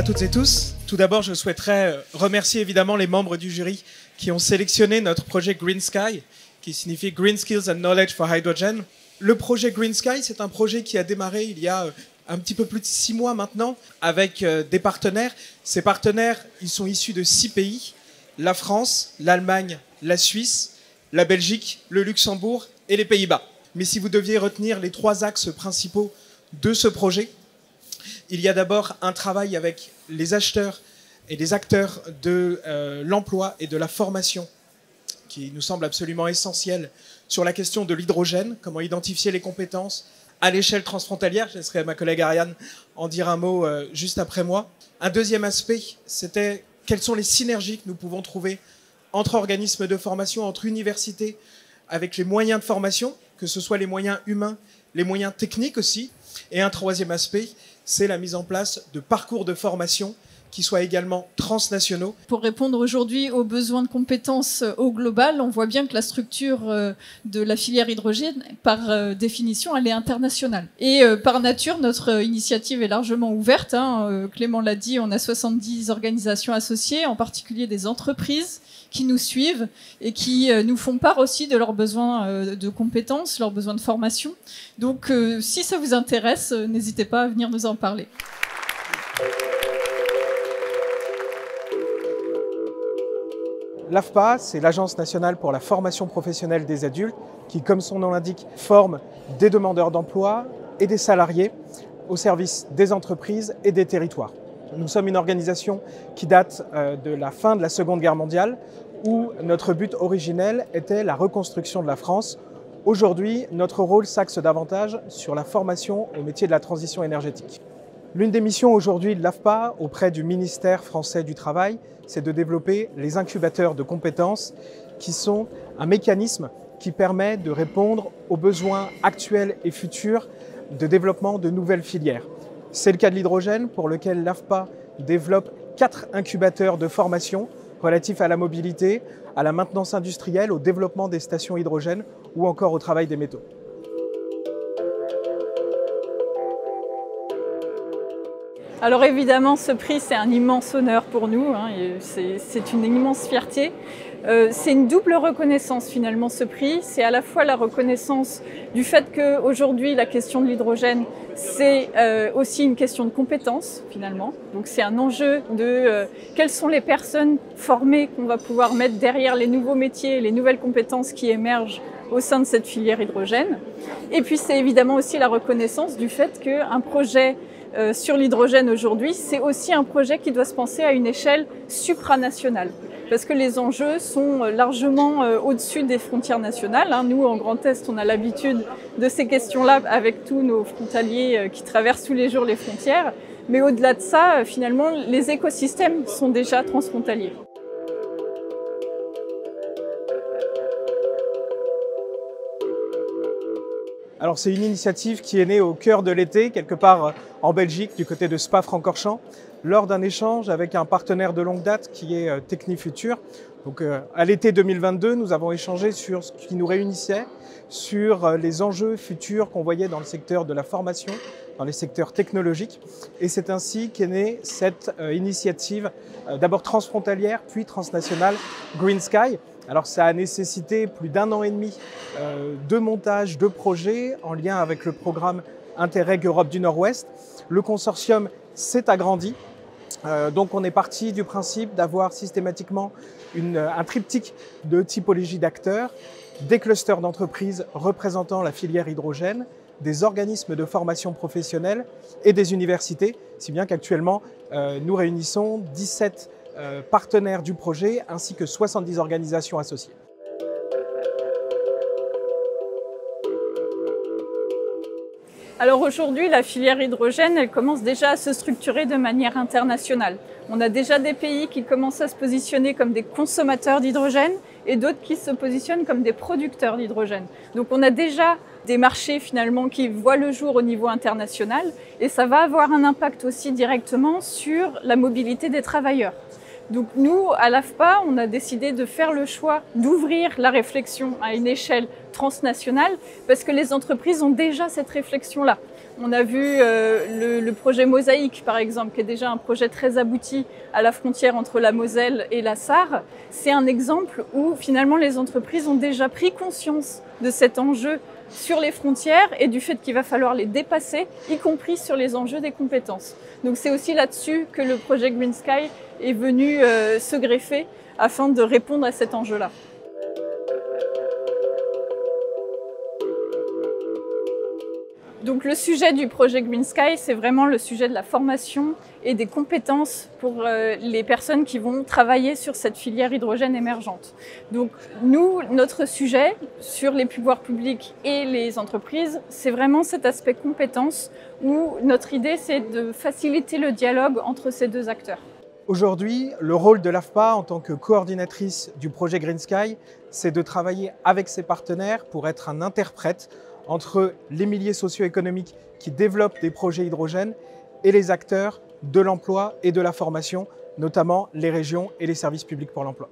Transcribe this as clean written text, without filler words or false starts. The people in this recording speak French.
toutes et tous. Tout d'abord, je souhaiterais remercier évidemment les membres du jury qui ont sélectionné notre projet Green Sky, qui signifie Green Skills and Knowledge for Hydrogen. Le projet Green Sky, c'est un projet qui a démarré il y a un petit peu plus de 6 mois maintenant, avec des partenaires. Ces partenaires, ils sont issus de 6 pays, la France, l'Allemagne, la Suisse, la Belgique, le Luxembourg et les Pays-Bas. Mais si vous deviez retenir les 3 axes principaux de ce projet, il y a d'abord un travail avec les acheteurs et les acteurs de l'emploi et de la formation qui nous semble absolument essentiel sur la question de l'hydrogène, comment identifier les compétences à l'échelle transfrontalière. Je laisserai ma collègue Ariane en dire un mot juste après moi. Un deuxième aspect, c'était quelles sont les synergies que nous pouvons trouver entre organismes de formation, entre universités, avec les moyens de formation, que ce soit les moyens humains, les moyens techniques aussi. Et un troisième aspect, c'est la mise en place de parcours de formation qui soient également transnationaux. Pour répondre aujourd'hui aux besoins de compétences au global, on voit bien que la structure de la filière hydrogène, par définition, elle est internationale. Et par nature, notre initiative est largement ouverte. Clément l'a dit, on a 70 organisations associées, en particulier des entreprises qui nous suivent et qui nous font part aussi de leurs besoins de compétences, leurs besoins de formation. Donc, si ça vous intéresse, n'hésitez pas à venir nous en parler. L'AFPA, c'est l'Agence nationale pour la formation professionnelle des adultes qui, comme son nom l'indique, forme des demandeurs d'emploi et des salariés au service des entreprises et des territoires. Nous sommes une organisation qui date de la fin de la Seconde Guerre mondiale où notre but originel était la reconstruction de la France. Aujourd'hui, notre rôle s'axe davantage sur la formation au métier de la transition énergétique. L'une des missions aujourd'hui de l'AFPA auprès du ministère français du Travail, c'est de développer les incubateurs de compétences qui sont un mécanisme qui permet de répondre aux besoins actuels et futurs de développement de nouvelles filières. C'est le cas de l'hydrogène pour lequel l'AFPA développe 4 incubateurs de formation relatifs à la mobilité, à la maintenance industrielle, au développement des stations hydrogène ou encore au travail des métaux. Alors évidemment, ce prix, c'est un immense honneur pour nous, c'est une immense fierté. C'est une double reconnaissance finalement, ce prix. C'est à la fois la reconnaissance du fait qu'aujourd'hui, la question de l'hydrogène, c'est aussi une question de compétences finalement. Donc c'est un enjeu de quelles sont les personnes formées qu'on va pouvoir mettre derrière les nouveaux métiers, les nouvelles compétences qui émergent au sein de cette filière hydrogène. Et puis c'est évidemment aussi la reconnaissance du fait qu'un projet sur l'hydrogène aujourd'hui, c'est aussi un projet qui doit se penser à une échelle supranationale. Parce que les enjeux sont largement au-dessus des frontières nationales. Nous, en Grand Est, on a l'habitude de ces questions-là avec tous nos frontaliers qui traversent tous les jours les frontières. Mais au-delà de ça, finalement, les écosystèmes sont déjà transfrontaliers. Alors c'est une initiative qui est née au cœur de l'été, quelque part en Belgique, du côté de Spa-Francorchamps, lors d'un échange avec un partenaire de longue date qui est TechniFuture. Donc à l'été 2022, nous avons échangé sur ce qui nous réunissait, sur les enjeux futurs qu'on voyait dans le secteur de la formation, dans les secteurs technologiques. Et c'est ainsi qu'est née cette initiative, d'abord transfrontalière, puis transnationale, Green Sky. Alors ça a nécessité plus d'1 an et demi de montage de projets en lien avec le programme Interreg Europe du Nord-Ouest. Le consortium s'est agrandi. Donc on est parti du principe d'avoir systématiquement un triptyque de typologie d'acteurs, des clusters d'entreprises représentant la filière hydrogène, des organismes de formation professionnelle et des universités, si bien qu'actuellement nous réunissons 17 partenaires du projet ainsi que 70 organisations associées. Alors aujourd'hui, la filière hydrogène, elle commence déjà à se structurer de manière internationale. On a déjà des pays qui commencent à se positionner comme des consommateurs d'hydrogène et d'autres qui se positionnent comme des producteurs d'hydrogène. Donc on a déjà des marchés finalement qui voient le jour au niveau international et ça va avoir un impact aussi directement sur la mobilité des travailleurs. Donc nous, à l'AFPA, on a décidé de faire le choix d'ouvrir la réflexion à une échelle transnationale parce que les entreprises ont déjà cette réflexion-là. On a vu le projet Mosaïque, par exemple, qui est déjà un projet très abouti à la frontière entre la Moselle et la Sarre. C'est un exemple où finalement les entreprises ont déjà pris conscience de cet enjeu sur les frontières et du fait qu'il va falloir les dépasser, y compris sur les enjeux des compétences. Donc c'est aussi là-dessus que le projet Green Sky est venu se greffer afin de répondre à cet enjeu-là. Donc le sujet du projet Green Sky, c'est vraiment le sujet de la formation et des compétences pour les personnes qui vont travailler sur cette filière hydrogène émergente. Donc nous, notre sujet sur les pouvoirs publics et les entreprises, c'est vraiment cet aspect compétences où notre idée, c'est de faciliter le dialogue entre ces deux acteurs. Aujourd'hui, le rôle de l'AFPA en tant que coordinatrice du projet Green Sky, c'est de travailler avec ses partenaires pour être un interprète entre les milieux socio-économiques qui développent des projets hydrogène et les acteurs de l'emploi et de la formation, notamment les régions et les services publics pour l'emploi.